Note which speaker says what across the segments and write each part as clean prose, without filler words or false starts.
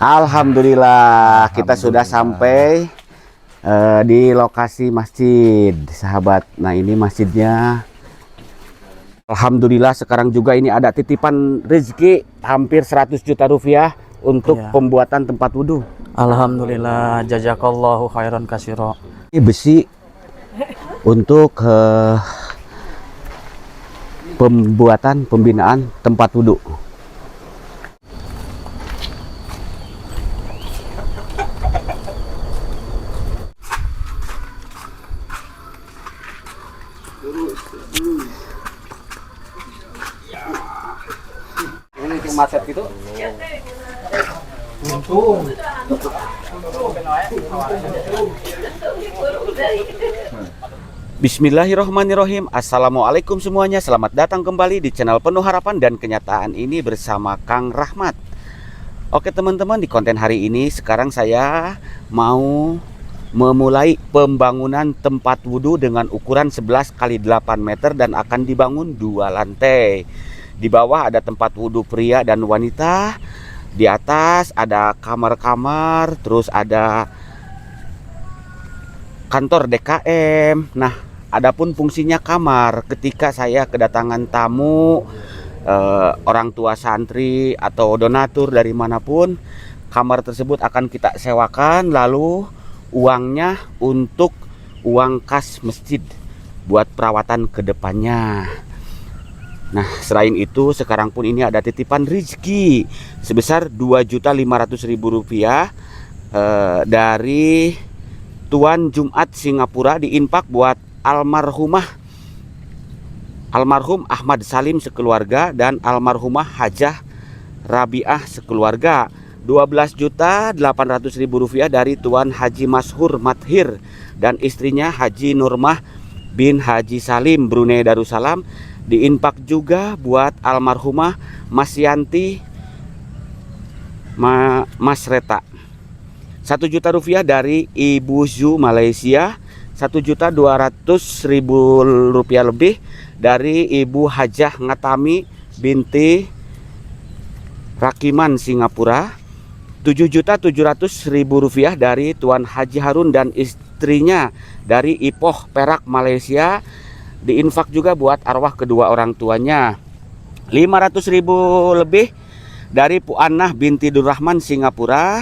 Speaker 1: Alhamdulillah, kita sudah sampai di lokasi masjid, sahabat. Nah, ini masjidnya. Alhamdulillah, sekarang juga ini ada titipan rezeki hampir 100 juta rupiah untuk pembuatan tempat wudhu.
Speaker 2: Alhamdulillah, jazakallahu khairan katsira.
Speaker 1: Ini besi untuk pembinaan tempat wudhu. Macet gitu. Bismillahirrohmanirrohim. Assalamualaikum semuanya. Selamat datang kembali di channel Penuh Harapan dan Kenyataan ini bersama Kang Rahmat. Oke teman-teman, di konten hari ini sekarang saya mau memulai pembangunan tempat wudhu dengan ukuran 11 x 8 meter dan akan dibangun 2 lantai. Di bawah ada tempat wudhu pria dan wanita. Di atas ada kamar-kamar, terus ada kantor DKM. Nah, adapun fungsinya kamar, ketika saya kedatangan tamu, orang tua santri atau donatur dari manapun, kamar tersebut akan kita sewakan, lalu uangnya untuk uang kas masjid buat perawatan kedepannya. Nah, selain itu sekarang pun ini ada titipan rezeki sebesar 2.500.000 rupiah dari Tuan Jumat Singapura, diinfak buat almarhum Ahmad Salim sekeluarga dan almarhumah Hajah Rabiah sekeluarga. 12.800.000 rupiah dari Tuan Haji Mashur Mathir dan istrinya Haji Nurmah bin Haji Salim Brunei Darussalam. Diinfak juga buat almarhumah Mas Yanti Mas Reta. 1 juta rupiah dari Ibu Zu Malaysia. 1.200.000 rupiah lebih dari Ibu Hajah Ngatami binti Rakiman Singapura. 7.700.000 rupiah dari Tuan Haji Harun dan istrinya dari Ipoh Perak Malaysia. Diinfak juga buat arwah kedua orang tuanya. 500.000 lebih dari Pu Annah binti Durrahman Singapura.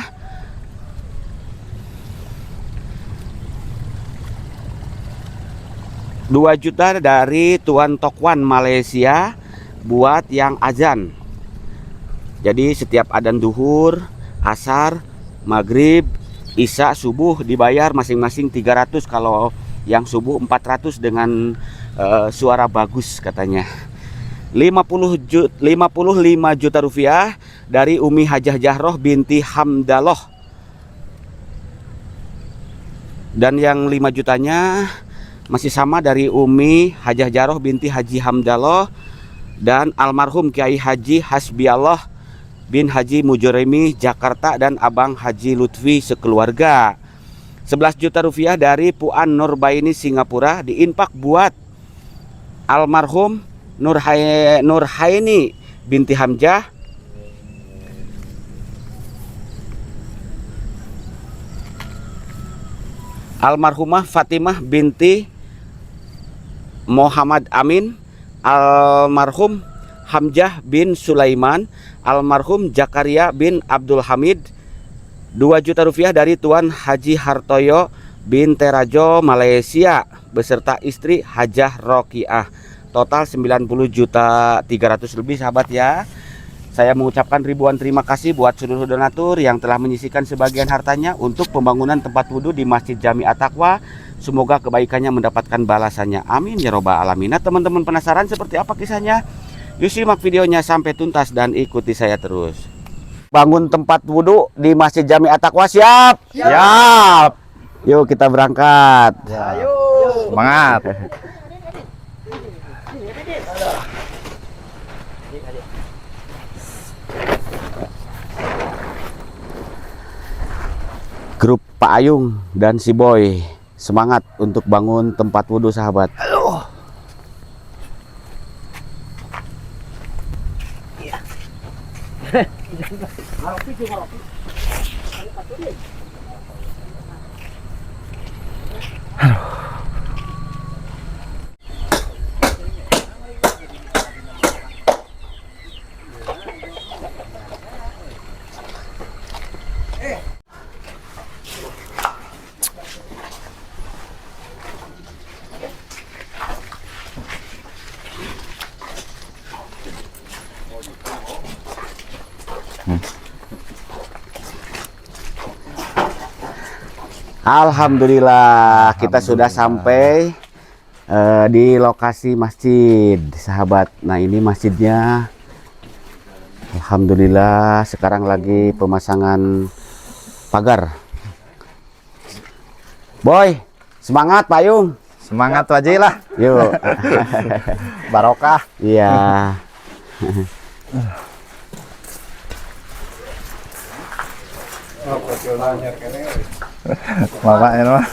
Speaker 1: 2 juta dari Tuan Tokwan Malaysia buat yang azan. Jadi setiap adzan duhur, asar, maghrib, isya, subuh dibayar masing-masing 300. Kalau yang subuh 400 dengan suara bagus katanya. 55 juta rupiah dari Umi Hajah Jahroh binti Hamdaloh. Dan yang 5 jutanya masih sama dari Umi Hajah Jahroh binti Haji Hamdaloh dan almarhum Kiai Haji Hasbiallah bin Haji Mujuremi Jakarta dan Abang Haji Lutfi sekeluarga. 11 juta rupiah dari Puan Nurbaini Singapura, diinfak buat almarhum Nurhaini binti Hamzah. Almarhumah Fatimah binti Muhammad Amin. Almarhum Hamzah bin Sulaiman. Almarhum Jakaria bin Abdul Hamid. 2 juta rupiah dari Tuan Haji Hartoyo bin Terajo Malaysia beserta istri Hajah Rokiah. Total 90.300.000 lebih, sahabat ya. Saya mengucapkan ribuan terima kasih buat seluruh donatur yang telah menyisihkan sebagian hartanya untuk pembangunan tempat wudhu di Masjid Jami At-Taqwa. Semoga kebaikannya mendapatkan balasannya. Amin ya robbal alamin. Nah, teman-teman penasaran seperti apa kisahnya? Yuk simak videonya sampai tuntas dan ikuti saya terus. Bangun tempat wudhu di Masjid Jami At-Taqwa, siap? Siap. Yuk kita berangkat.
Speaker 2: Ayo, semangat.
Speaker 1: Grup Pak Ayung dan si Boy semangat untuk bangun tempat wudhu, sahabat.
Speaker 2: Halo.
Speaker 1: Alhamdulillah, kita sudah sampai di lokasi masjid, sahabat. Nah, ini masjidnya. Alhamdulillah, sekarang lagi pemasangan pagar. Boy, semangat payung.
Speaker 2: Semangat Waji lah.
Speaker 1: Yuk.
Speaker 2: Barokah.
Speaker 1: Iya.
Speaker 2: Mama ini mah.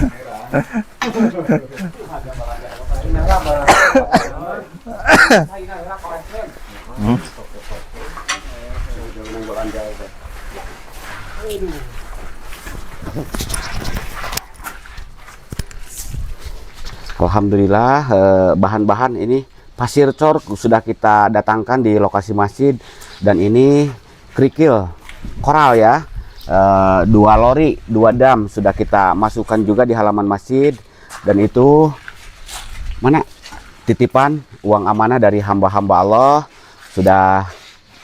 Speaker 1: Alhamdulillah, bahan-bahan ini pasir cor sudah kita datangkan di lokasi masjid, dan ini kerikil koral ya. 2 lori, 2 dam sudah kita masukkan juga di halaman masjid, dan itu mana titipan uang amanah dari hamba-hamba Allah sudah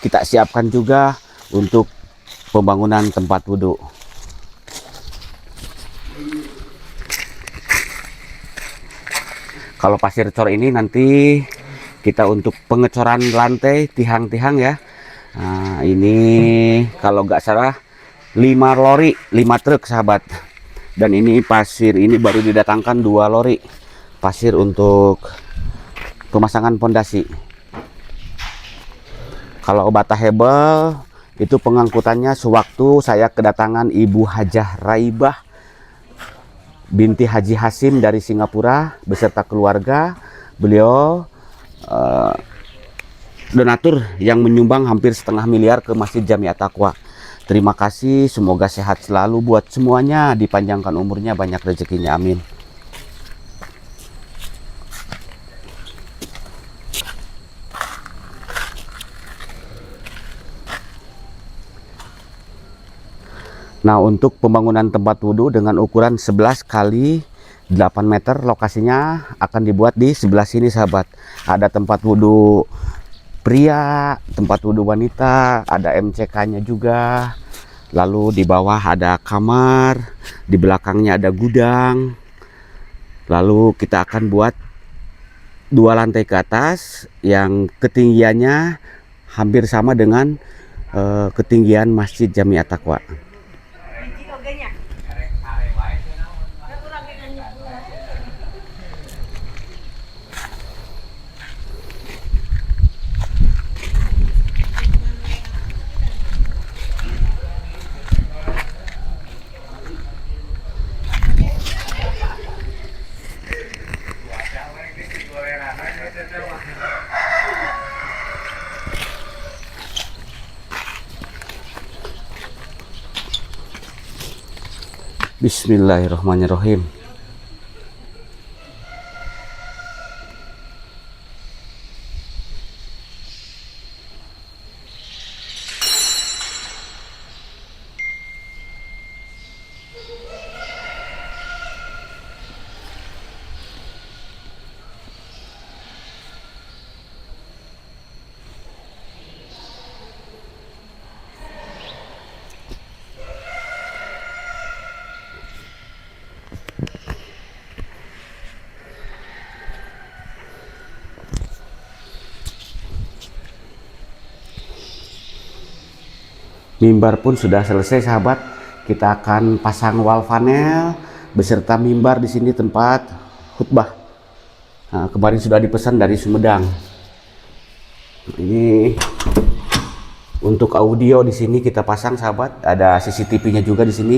Speaker 1: kita siapkan juga untuk pembangunan tempat wudhu. Kalau pasir cor ini nanti kita untuk pengecoran lantai tiang-tiang ya. Nah, ini kalau nggak salah 5 lori, 5 truk sahabat. Dan ini pasir ini baru didatangkan 2 lori pasir untuk pemasangan pondasi. Kalau bata hebel itu pengangkutannya sewaktu saya kedatangan Ibu Hajah Raibah binti Haji Hasim dari Singapura beserta keluarga. Beliau donatur yang menyumbang hampir 1,5 miliar ke Masjid Jami At-Taqwa. Terima kasih, semoga sehat selalu buat semuanya, dipanjangkan umurnya, banyak rezekinya, amin. Nah, untuk pembangunan tempat wudhu dengan ukuran 11 kali 8 meter, lokasinya akan dibuat di sebelah sini sahabat. Ada tempat wudhu pria, tempat wudhu wanita, ada MCK-nya juga. Lalu di bawah ada kamar, di belakangnya ada gudang. Lalu kita akan buat 2 lantai ke atas yang ketinggiannya hampir sama dengan ketinggian Masjid Jami At-Taqwa. Bismillahirrahmanirrahim. Mimbar pun sudah selesai sahabat. Kita akan pasang wall panel beserta mimbar di sini tempat khutbah. Nah, kemarin sudah dipesan dari Sumedang. Ini untuk audio di sini kita pasang sahabat. Ada CCTV-nya juga di sini.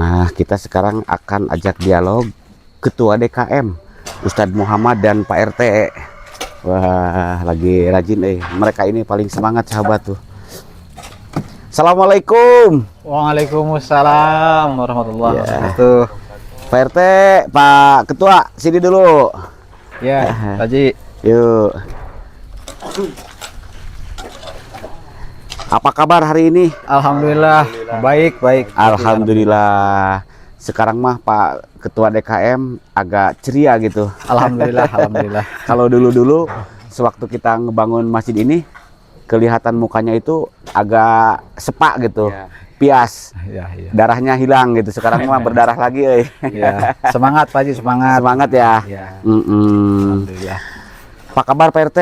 Speaker 1: Nah, kita sekarang akan ajak dialog Ketua DKM Ustadz Muhammad dan Pak RT. Wah, lagi rajin mereka ini paling semangat sahabat tuh. Assalamualaikum.
Speaker 3: Waalaikumsalam warahmatullahi wabarakatuh.
Speaker 1: Pak RT, Pak Ketua, sini dulu.
Speaker 3: Ya, Haji.
Speaker 1: Yuk. Apa kabar hari ini?
Speaker 3: Alhamdulillah, baik.
Speaker 1: Alhamdulillah. Sekarang mah Pak Ketua DKM agak ceria gitu.
Speaker 3: Alhamdulillah.
Speaker 1: Kalau dulu-dulu sewaktu kita ngebangun masjid ini, kelihatan mukanya itu agak sepak gitu. Pias.
Speaker 3: Ya.
Speaker 1: Darahnya hilang gitu. Sekarang mah berdarah lagi.
Speaker 3: Ya. Semangat Pak Haji, semangat.
Speaker 1: Semangat ya.
Speaker 3: Ya.
Speaker 1: Alhamdulillah. Apa kabar Pak RT?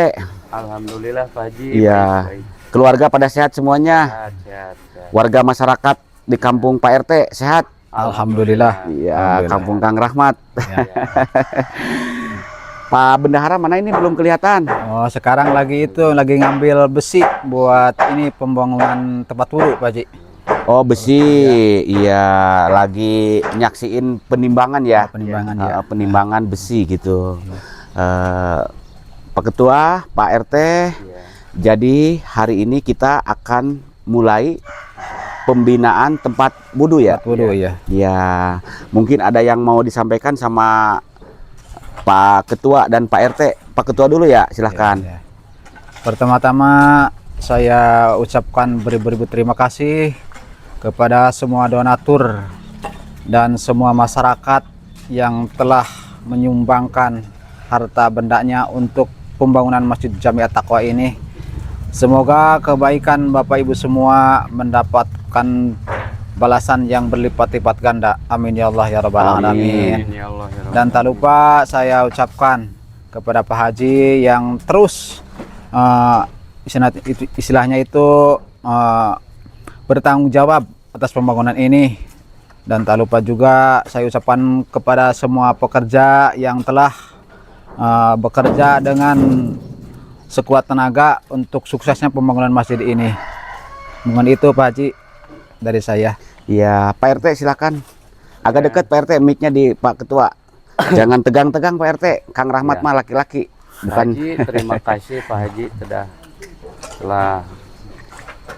Speaker 4: Alhamdulillah Pak Haji.
Speaker 1: Iya.
Speaker 4: Baik.
Speaker 1: Keluarga pada sehat semuanya.
Speaker 4: Sehat.
Speaker 1: Warga masyarakat di kampung Pak RT sehat.
Speaker 3: Alhamdulillah.
Speaker 1: Iya, kampung Kang Rahmat.
Speaker 3: Ya.
Speaker 1: Pak Bendahara mana ini belum kelihatan?
Speaker 3: Oh, sekarang lagi ngambil besi buat ini pembangunan tempat wudhu Pak Haji.
Speaker 1: Oh, besi. Iya, lagi nyaksiin penimbangan ya.
Speaker 3: Penimbangan ya.
Speaker 1: Penimbangan besi gitu. Pak Ketua, Pak RT. Jadi hari ini kita akan mulai pembinaan tempat wudhu ya.
Speaker 3: Tempat wudhu ya.
Speaker 1: Ya, mungkin ada yang mau disampaikan sama Pak Ketua dan Pak RT. Pak Ketua dulu ya, silahkan.
Speaker 3: Ya. Pertama-tama saya ucapkan beribu-ribu terima kasih kepada semua donatur dan semua masyarakat yang telah menyumbangkan harta bendanya untuk pembangunan Masjid Jami At-Taqwa ini. Semoga kebaikan Bapak Ibu semua mendapatkan balasan yang berlipat-lipat ganda. Amin ya Allah ya Rabbal Alamin. Dan tak lupa saya ucapkan kepada Pak Haji yang terus istilahnya itu bertanggung jawab atas pembangunan ini. Dan tak lupa juga saya ucapkan kepada semua pekerja yang telah bekerja dengan sekuat tenaga untuk suksesnya pembangunan masjid ini. Mungkin itu Pak Haji dari saya.
Speaker 1: Iya, Pak RT silakan. Agak dekat Pak RT, mic-nya di Pak Ketua. Jangan tegang-tegang Pak RT. Kang Rahmat mah laki-laki. Bukan.
Speaker 4: Haji, terima kasih Pak Haji telah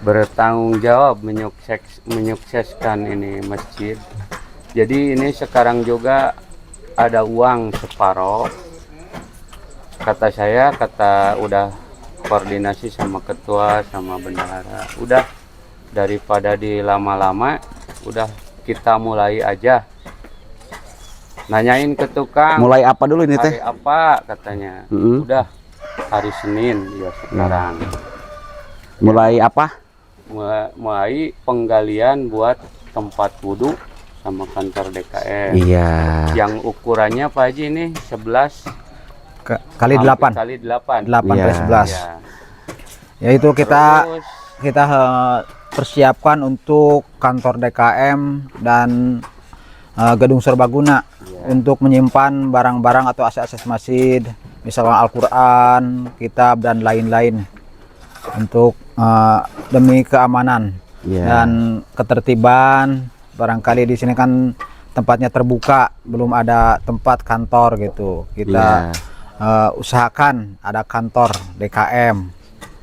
Speaker 4: bertanggung jawab menyukseskan ini masjid. Jadi ini sekarang juga ada uang separoh. Kata udah koordinasi sama ketua sama bendahara, udah daripada dilama-lama, udah kita mulai aja. Nanyain ke tukang
Speaker 1: Mulai apa dulu ini teh?
Speaker 4: hari apa katanya. Udah hari Senin ya sekarang.
Speaker 1: Mulai apa?
Speaker 4: Mulai penggalian buat tempat wudhu sama kantor DKM.
Speaker 1: Iya.
Speaker 4: Yang ukurannya Pak Haji ini 11
Speaker 3: Kali 8.
Speaker 4: kali 8.
Speaker 3: 8
Speaker 1: Iya.
Speaker 3: kali 11.
Speaker 4: Ya.
Speaker 3: Yaitu kita
Speaker 4: Terus,
Speaker 3: persiapkan untuk kantor DKM dan gedung serbaguna untuk menyimpan barang-barang atau aset-aset masjid, misalnya Al-Qur'an, kitab dan lain-lain untuk demi keamanan dan ketertiban. Barangkali di sini kan tempatnya terbuka, belum ada tempat kantor gitu. Kita usahakan ada kantor DKM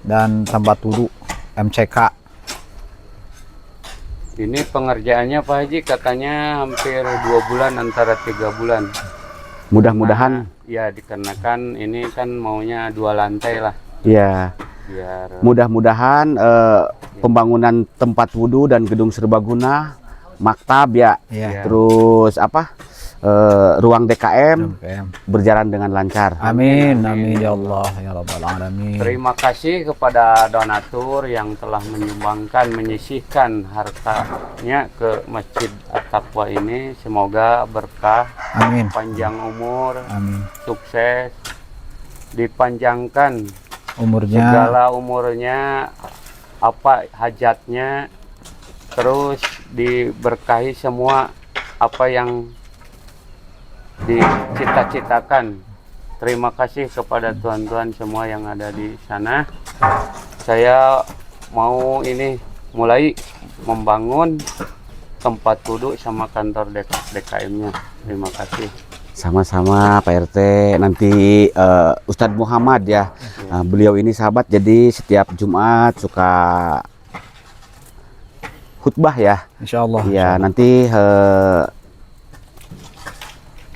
Speaker 3: dan tempat wudhu MCK.
Speaker 4: ini pengerjaannya Pak Haji katanya hampir 2 bulan antara 3 bulan.
Speaker 1: Mudah-mudahan.
Speaker 4: Ya dikarenakan ini kan maunya 2 lantai lah.
Speaker 1: Iya.
Speaker 4: Biar
Speaker 1: Mudah-mudahan pembangunan tempat wudhu dan gedung serbaguna, maktab ya.
Speaker 3: Ya.
Speaker 1: Terus apa? Ruang DKM berjalan dengan lancar.
Speaker 3: Amin ya Allah ya Rabbal Alamin.
Speaker 4: terima kasih kepada donatur yang telah menyisihkan hartanya ke Masjid At-Taqwa ini. Semoga berkah,
Speaker 3: Amin.
Speaker 4: panjang umur,
Speaker 3: Amin.
Speaker 4: sukses, dipanjangkan
Speaker 3: Umurnya.
Speaker 4: segala umurnya, apa hajatnya, terus diberkahi semua apa yang dicita-citakan. Terima kasih kepada tuan-tuan semua yang ada di sana. Saya mau ini mulai membangun tempat duduk sama kantor DKM-nya. Terima kasih.
Speaker 1: Sama-sama Pak RT. Nanti Ustadz Muhammad ya, beliau ini sahabat, jadi setiap Jumat suka khutbah ya.
Speaker 3: Insya Allah.
Speaker 1: Ya, nanti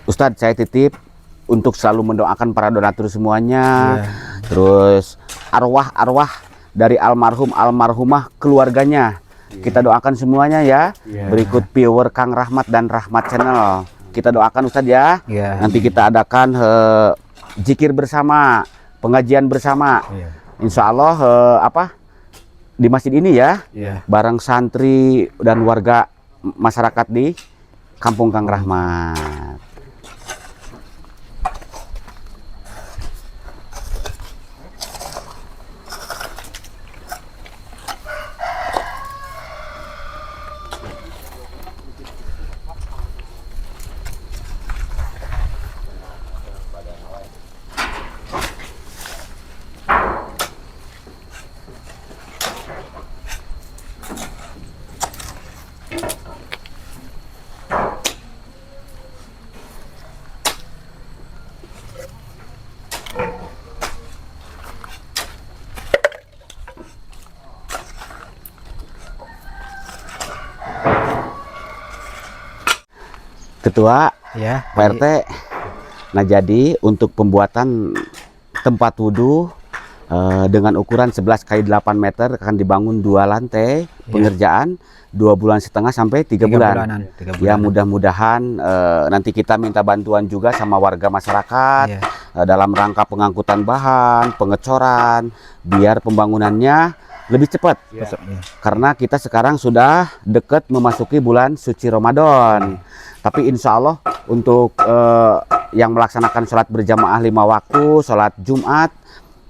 Speaker 1: Ustadz saya titip untuk selalu mendoakan para donatur semuanya. Terus arwah-arwah dari almarhum almarhumah keluarganya. Kita doakan semuanya ya. Berikut viewer Kang Rahmat dan Rahmat Channel. Kita doakan Ustadz ya. Nanti kita adakan zikir bersama, pengajian bersama. Insya Allah di masjid ini ya. Bareng santri dan warga masyarakat di Kampung Kang Rahmat. Ketua,
Speaker 3: Ya.
Speaker 1: Pak RT. Nah, jadi untuk pembuatan tempat wudhu dengan ukuran 11 kali 8 meter akan dibangun 2 lantai pengerjaan 2,5 bulan sampai 3 bulan. Ya, mudah-mudahan nanti kita minta bantuan juga sama warga masyarakat dalam rangka pengangkutan bahan, pengecoran, biar pembangunannya lebih cepat. Karena kita sekarang sudah dekat memasuki bulan suci Ramadan. Tapi insya Allah untuk yang melaksanakan sholat berjamaah 5 waktu, sholat Jumat,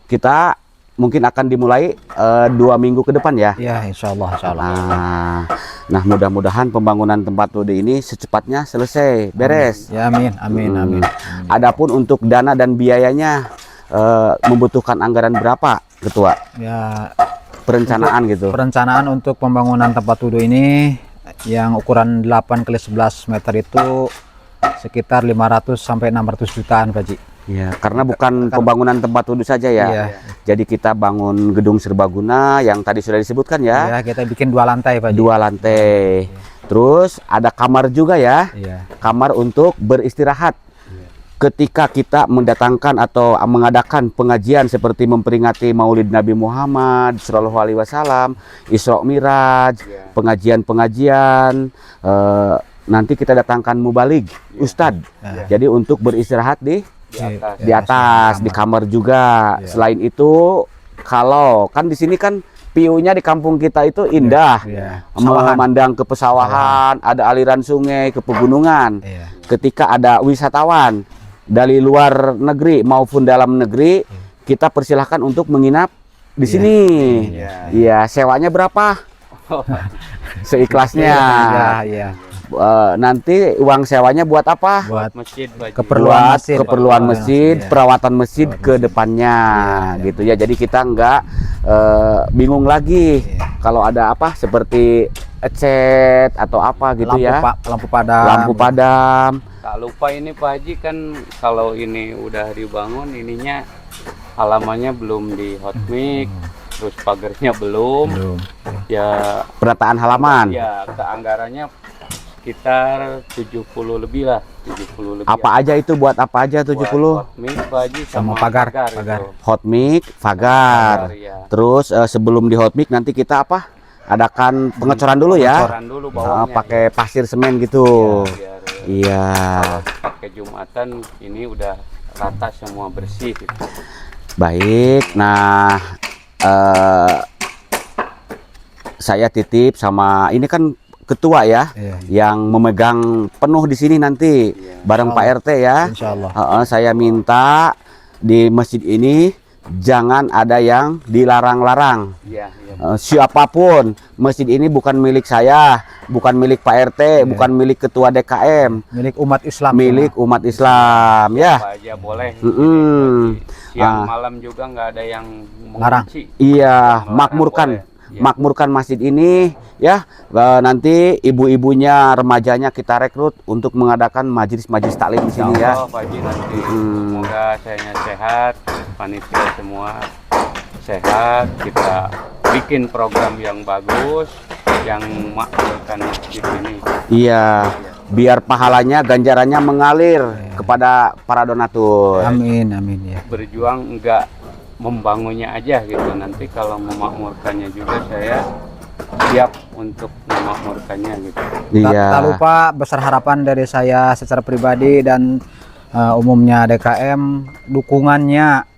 Speaker 1: kita mungkin akan dimulai 2 minggu ke depan ya.
Speaker 3: Ya, insya Allah.
Speaker 1: Nah, mudah-mudahan pembangunan tempat wudhu ini secepatnya selesai, beres.
Speaker 3: Ya, amin.
Speaker 1: Adapun untuk dana dan biayanya membutuhkan anggaran berapa, Ketua?
Speaker 3: Ya,
Speaker 1: Perencanaan gitu.
Speaker 3: perencanaan untuk pembangunan tempat wudhu ini yang ukuran 8 kali 11 meter itu sekitar 500 sampai 600 jutaan, Pak Ji.
Speaker 1: Ya, karena bukan pembangunan tempat wudhu saja ya. Jadi kita bangun gedung serbaguna yang tadi sudah disebutkan ya.
Speaker 3: Ya, kita bikin 2 lantai, Pak Ji.
Speaker 1: 2 lantai. Terus ada kamar juga ya. Kamar untuk beristirahat. Ketika kita mendatangkan atau mengadakan pengajian seperti memperingati Maulid Nabi Muhammad Shallallahu Alaihi Wasallam, Isra Miraj, pengajian-pengajian, nanti kita datangkan mubalig, Ustadz. Jadi untuk beristirahat di atas, di kamar juga. Selain itu, kalau kan di sini kan view-nya di kampung kita itu indah, memandang ke pesawahan, ada aliran sungai, ke pegunungan. Ketika ada wisatawan dari luar negeri maupun dalam negeri, kita persilahkan untuk menginap di sini. Iya, sewanya berapa? Seikhlasnya. Nanti uang sewanya buat apa?
Speaker 3: Buat
Speaker 4: Masjid,
Speaker 3: keperluan masjid,
Speaker 1: perawatan masjid ke depannya, gitu ya. Jadi kita nggak bingung lagi kalau ada apa seperti cat atau apa gitu
Speaker 3: lampu padam.
Speaker 1: Lampu padam.
Speaker 4: Tak lupa ini Pak Haji, kan kalau ini udah dibangun, ininya halamannya belum di hot mix, terus pagarnya belum. Ya,
Speaker 1: Penataan halaman.
Speaker 4: ya keanggarannya sekitar 70 lebih lah, 70 lebih.
Speaker 1: Apa aja itu, buat apa aja 70?
Speaker 4: Buat hot mix Pak Haji,
Speaker 3: Sama pagar.
Speaker 4: itu.
Speaker 1: Hot mix, pagar.
Speaker 4: Ya.
Speaker 1: Terus sebelum di hot mix nanti kita apa? Adakan pengecoran dulu ya.
Speaker 4: Pengecoran dulu bawahnya.
Speaker 1: Pakai pasir semen gitu. Iya.
Speaker 4: Pakai Jumatan ini udah rata semua bersih gitu.
Speaker 1: Baik. Nah, saya titip sama ini kan ketua ya, yang memegang penuh di sini nanti bareng Pak RT ya.
Speaker 3: Insya Allah.
Speaker 1: Saya minta di masjid ini jangan ada yang dilarang-larang. Siapapun, masjid ini bukan milik saya, bukan milik Pak RT, bukan milik ketua DKM,
Speaker 3: Milik umat Islam.
Speaker 1: milik umat Islam ya.
Speaker 4: Apa aja boleh. Siang malam juga nggak ada yang
Speaker 3: Larang.
Speaker 4: mengunci.
Speaker 1: Iya,
Speaker 4: Melarang
Speaker 1: makmurkan masjid ini ya. Nanti ibu-ibunya, remajanya kita rekrut untuk mengadakan majelis-majelis taklim di sini ya.
Speaker 4: Insyaallah, Pak Haji, nanti semoga saya sehat, panitia semua sehat, kita bikin program yang bagus yang makmurkan masjid ini.
Speaker 1: Iya, biar pahalanya, ganjarannya mengalir kepada para donatur.
Speaker 3: Amin, amin ya.
Speaker 4: Berjuang enggak membangunnya aja gitu, nanti kalau memakmurkannya juga saya siap untuk memakmurkannya gitu.
Speaker 1: Iya.
Speaker 3: Tak lupa besar harapan dari saya secara pribadi dan umumnya DKM, dukungannya,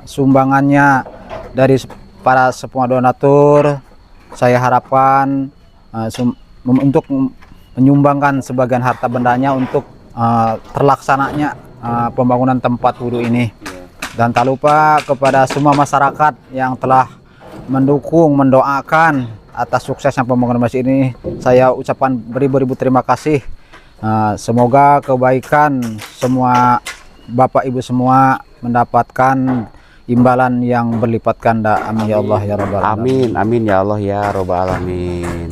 Speaker 3: sumbangannya dari para semua donatur. Saya harapkan untuk menyumbangkan sebagian harta bendanya untuk terlaksananya pembangunan tempat wudhu ini. Dan tak lupa kepada semua masyarakat yang telah mendukung, mendoakan atas suksesnya pembangunan masjid ini, saya ucapkan beribu-ribu terima kasih. Semoga kebaikan semua Bapak Ibu semua mendapatkan imbalan yang berlipat ganda. Amin ya Allah ya Rabbal alamin.
Speaker 1: Amin, amin ya Allah ya Rabbal alamin.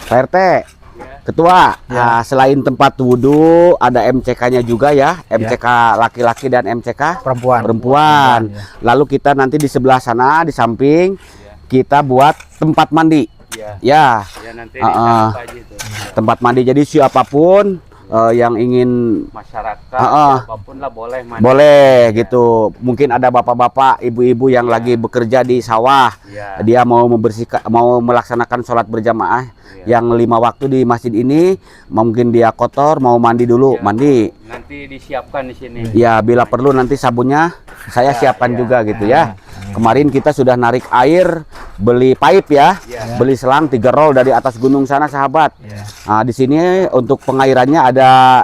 Speaker 1: Pak RT, Ketua, selain tempat wudhu ada MCK-nya juga ya, MCK laki-laki dan MCK perempuan.
Speaker 3: Ya.
Speaker 1: Lalu kita nanti di sebelah sana, di samping kita buat tempat mandi. Ya,
Speaker 4: Ya nanti di sana Pak Haji tuh.
Speaker 1: tempat mandi. Jadi siapapun yang ingin
Speaker 4: Masyarakat apapun lah boleh mandi.
Speaker 1: boleh gitu. Mungkin ada bapak-bapak, ibu-ibu yang lagi bekerja di sawah,
Speaker 4: Ya.
Speaker 1: dia mau membersihkan, mau melaksanakan sholat berjamaah yang 5 waktu di masjid ini, mungkin dia kotor, mau mandi dulu, mandi.
Speaker 4: Nanti disiapkan di sini.
Speaker 1: Ya, bila perlu nanti sabunnya saya siapkan juga gitu ya. Kemarin kita sudah narik air, beli pipe ya, beli selang 3 roll dari atas gunung sana sahabat. Nah, di sini untuk pengairannya ada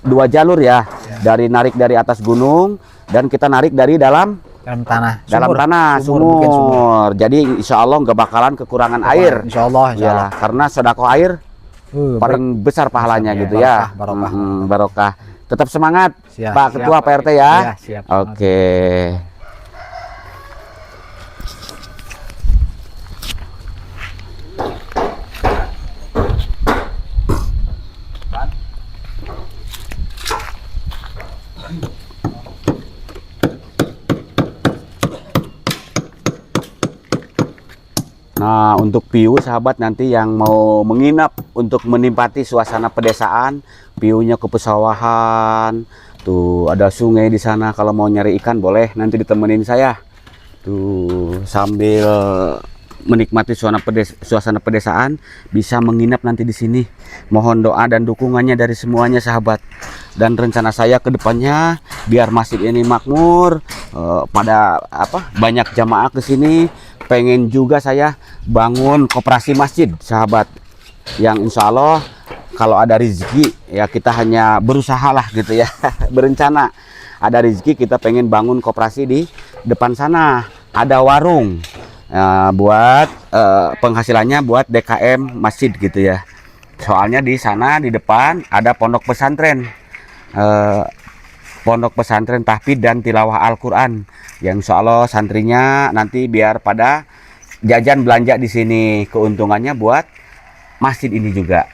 Speaker 1: 2 jalur ya, dari narik dari atas gunung dan kita narik dari dalam
Speaker 3: tanah,
Speaker 1: sumur. Jadi insya Allah nggak bakalan kekurangan air.
Speaker 3: Insya Allah,
Speaker 1: Ya, karena sedekah air paling besar pahalanya gitu ya.
Speaker 3: barokah.
Speaker 1: Barokah. Tetap semangat,
Speaker 3: Siap.
Speaker 1: Pak Ketua Pak RT ya.
Speaker 3: Ya, siap.
Speaker 1: Oke. Nah, untuk view sahabat nanti yang mau menginap untuk menikmati suasana pedesaan, view-nya ke pesawahan. Tuh, ada sungai di sana, kalau mau nyari ikan boleh nanti ditemenin saya. Tuh, sambil menikmati suasana pedesaan bisa menginap nanti di sini. Mohon doa dan dukungannya dari semuanya sahabat. Dan rencana saya ke depannya biar masjid ini makmur, pada banyak jamaah ke sini. Pengen juga saya bangun koperasi masjid sahabat, yang insya Allah kalau ada rezeki ya kita hanya berusaha lah gitu ya. Berencana ada rezeki kita pengen bangun koperasi di depan sana, ada warung buat penghasilannya buat DKM masjid gitu ya. Soalnya di sana di depan ada pondok pesantren, pondok pesantren tahfidz dan tilawah Al-Quran, yang insya Allah santrinya nanti biar pada jajan belanja di sini, keuntungannya buat masjid ini juga.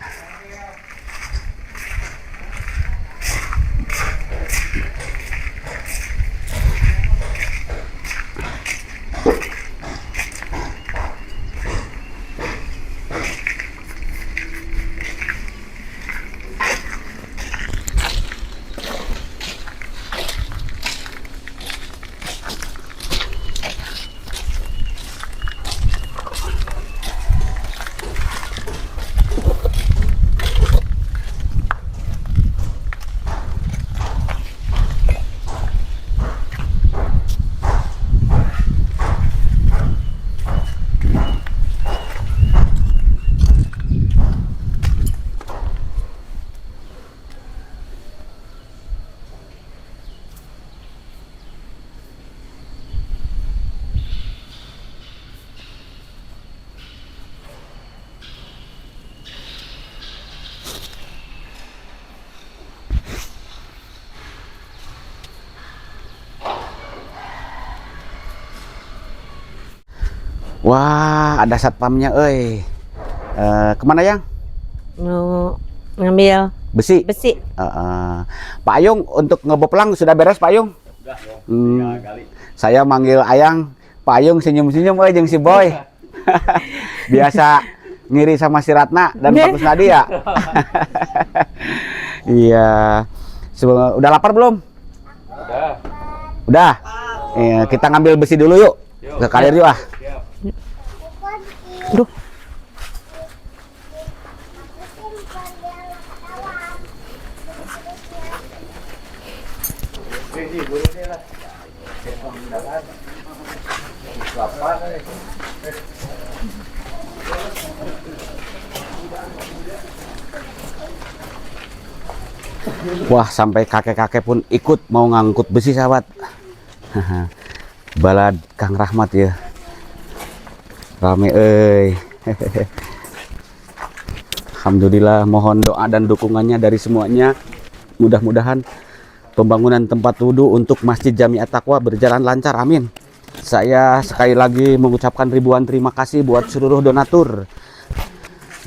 Speaker 1: Wah, ada satpamnya, kemana yang?
Speaker 5: Mau ngambil
Speaker 1: Besi.
Speaker 5: besi.
Speaker 1: Pak Ayung untuk ngeboplang sudah beres Pak Ayung? Saya manggil Ayang, Pak Ayung senyum-senyum jeung si Boy. Biasa ngiri sama si Ratna dan Pak Kusnadi ya. Iya. Udah lapar belum? Udah. Kita ngambil besi dulu yuk. Ke kalir yuk ah.
Speaker 5: Duh.
Speaker 1: Wah, sampai kakek-kakek pun ikut mau ngangkut besi sahabat. Balad Kang Rahmat ya. Rame Alhamdulillah, mohon doa dan dukungannya dari semuanya. Mudah-mudahan pembangunan tempat wudhu untuk Masjid Jami At-Taqwa berjalan lancar, amin. Saya sekali lagi mengucapkan ribuan terima kasih buat seluruh donatur,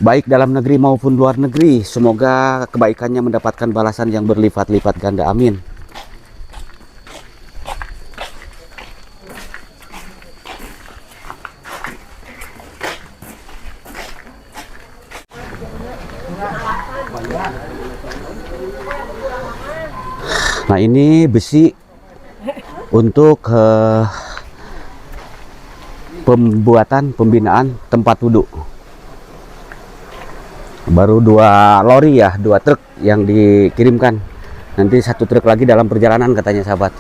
Speaker 1: baik dalam negeri maupun luar negeri. Semoga kebaikannya mendapatkan balasan yang berlipat-lipat ganda, amin. Nah, ini besi untuk pembinaan tempat wudhu. Baru 2 lori ya, 2 truk yang dikirimkan. Nanti 1 truk lagi dalam perjalanan katanya sahabat.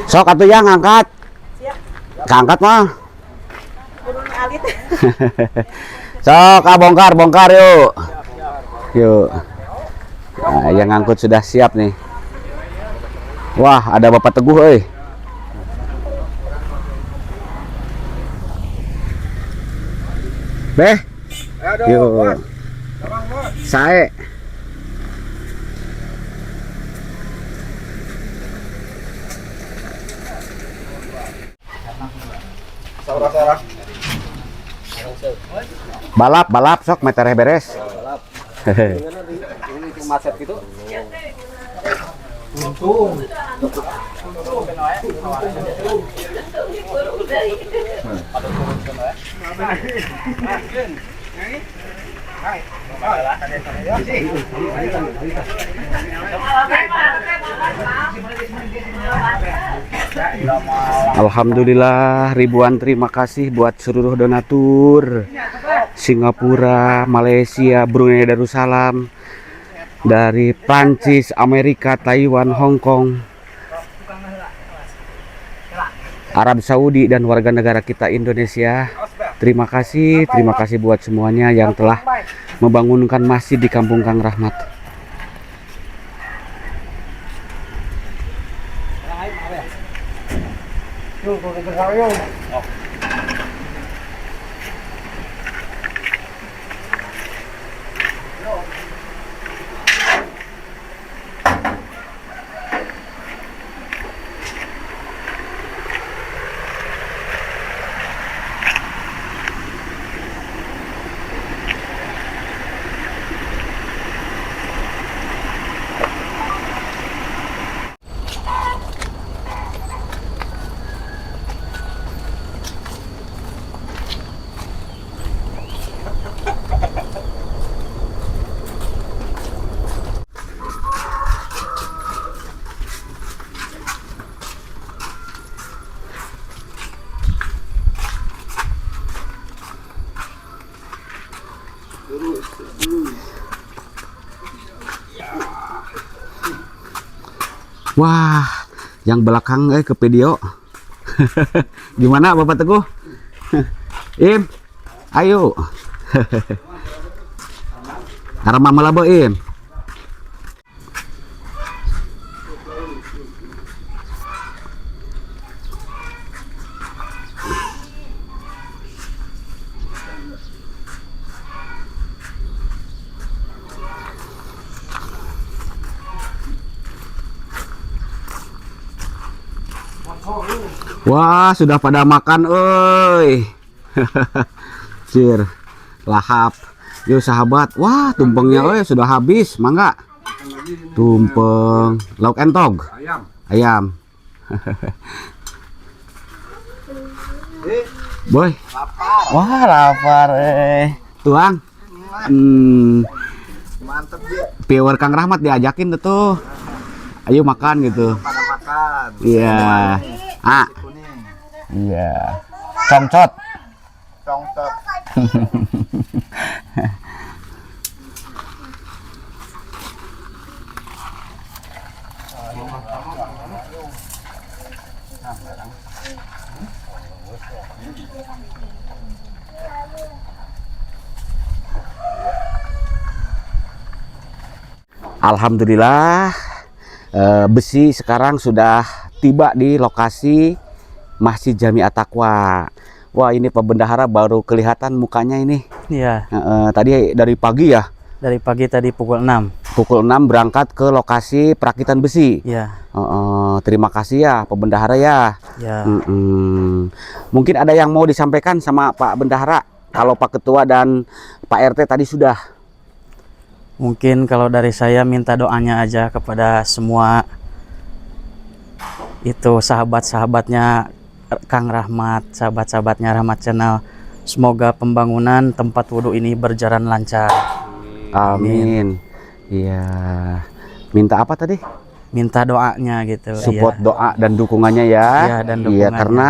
Speaker 1: Sok atuh yang ngangkat. Ngangkat mah. Sok bongkar yuk. Yuk. Nah, yang ngangkut sudah siap nih. Wah, ada Bapak Teguh Beh. Yuk. Sae. Balap sok meternya beres. Macet gitu. Alhamdulillah, ribuan terima kasih buat seluruh donatur Singapura, Malaysia, Brunei Darussalam, dari Prancis, Amerika, Taiwan, Hong Kong, Arab Saudi, dan warga negara kita Indonesia. Terima kasih buat semuanya yang telah membangunkan masjid di Kampung Kang Rahmat. Wah, yang belakang ke video. Gimana Bapak Teguh? Im, ayo. Karena malabo Im. Wah, sudah pada makan, oi. Cir, lahap. Yuk sahabat, wah tumpengnya, oi sudah habis, mangga. Tumpeng, lauk entog. Ayam. Boy. Wah, lapar, Tuang.
Speaker 2: Mantep dia.
Speaker 1: Viewer Kang Rahmat diajakin tuh. Ayo makan gitu.
Speaker 2: Pada makan.
Speaker 1: Iya. Ah.
Speaker 2: Kuning.
Speaker 1: Iya. Congcot.
Speaker 2: Congcot.
Speaker 1: Alhamdulillah, besi sekarang sudah tiba di lokasi Masjid Jami At-Taqwa. Wah, ini Pak Bendahara baru kelihatan mukanya ini.
Speaker 6: Iya,
Speaker 1: Tadi dari pagi ya,
Speaker 6: dari pagi tadi pukul 6.
Speaker 1: pukul 6 berangkat ke lokasi perakitan besi.
Speaker 6: Iya,
Speaker 1: Terima kasih ya Pak Bendahara ya.
Speaker 6: ya.
Speaker 1: Mungkin ada yang mau disampaikan sama Pak Bendahara. Kalau Pak Ketua dan Pak RT tadi sudah.
Speaker 6: Mungkin kalau dari saya minta doanya aja kepada semua itu sahabat-sahabatnya Kang Rahmat, sahabat-sahabatnya Rahmat Channel. Semoga pembangunan tempat wudhu ini berjalan lancar.
Speaker 1: Amin. Iya. Minta apa tadi?
Speaker 6: Minta doanya gitu.
Speaker 1: Support
Speaker 6: Iya.
Speaker 1: doa dan dukungannya ya.
Speaker 6: Iya, dan
Speaker 1: Iya,
Speaker 6: dukungannya.
Speaker 1: karena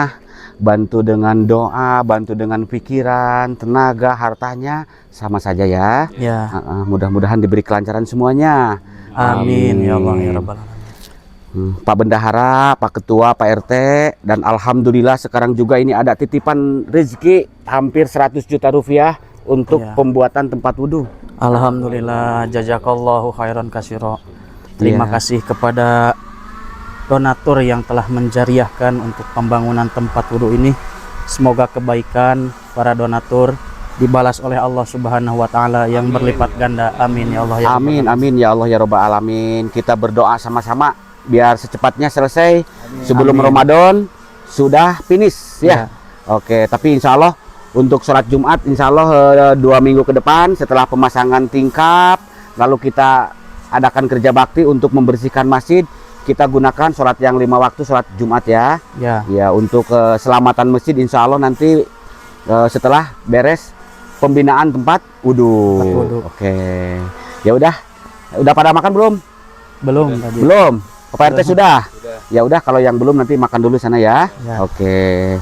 Speaker 1: bantu dengan doa, bantu dengan pikiran, tenaga, hartanya sama saja ya.
Speaker 6: Ya.
Speaker 1: Mudah-mudahan diberi kelancaran semuanya.
Speaker 6: Amin ya Allah ya Rabbal Alamin.
Speaker 1: Pak Bendahara, Pak Ketua, Pak RT, dan alhamdulillah sekarang juga ini ada titipan rezeki hampir 100 juta rupiah untuk
Speaker 6: Iya.
Speaker 1: pembuatan tempat wudhu.
Speaker 6: Alhamdulillah, jazakallahu khairan kasiro. Terima
Speaker 1: Iya.
Speaker 6: kasih kepada donatur yang telah menjariahkan untuk pembangunan tempat wudhu ini. Semoga kebaikan para donatur dibalas oleh Allah Subhanahu wa taala yang berlipat ganda. Amin ya Allah ya Rabbal
Speaker 1: Amin,
Speaker 6: Alamin.
Speaker 1: amin ya Allah ya Rabbal Alamin. Kita berdoa sama-sama biar secepatnya selesai sebelum
Speaker 6: Amin.
Speaker 1: Ramadan sudah finish ya.
Speaker 6: Ya.
Speaker 1: Oke, tapi insya Allah untuk sholat Jumat insya Allah 2 minggu ke depan setelah pemasangan tingkap, lalu kita adakan kerja bakti untuk membersihkan masjid. Kita gunakan sholat yang 5 waktu sholat Jumat ya.
Speaker 6: Ya.
Speaker 1: Ya, untuk keselamatan masjid insya Allah nanti setelah beres pembinaan tempat wudhu.
Speaker 6: Tempat wudhu.
Speaker 1: Oke. Ya udah pada makan belum?
Speaker 6: Belum tadi.
Speaker 1: Belum. Pak RT
Speaker 6: Belum.
Speaker 1: sudah? Ya udah, kalau yang belum nanti makan dulu sana ya.
Speaker 6: Ya.
Speaker 1: Oke.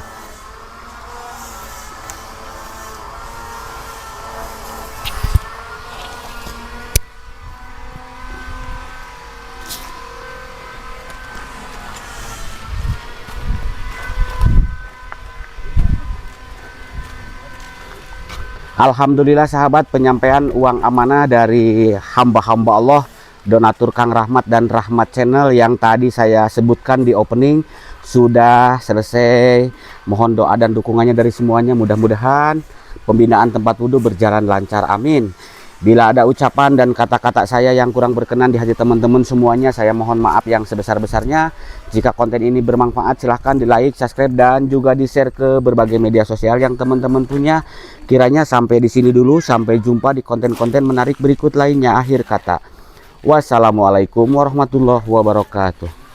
Speaker 1: Alhamdulillah sahabat, penyampaian uang amanah dari hamba-hamba Allah, donatur Kang Rahmat dan Rahmat Channel yang tadi saya sebutkan di opening sudah selesai. Mohon doa dan dukungannya dari semuanya, mudah-mudahan pembinaan tempat wudhu berjalan lancar, amin. Bila ada ucapan dan kata-kata saya yang kurang berkenan di hati teman-teman semuanya, saya mohon maaf yang sebesar-besarnya. Jika konten ini bermanfaat, silahkan di like, subscribe, dan juga di share ke berbagai media sosial yang teman-teman punya. Kiranya sampai di sini dulu, sampai jumpa di konten-konten menarik berikut lainnya. Akhir kata, wassalamualaikum warahmatullahi wabarakatuh.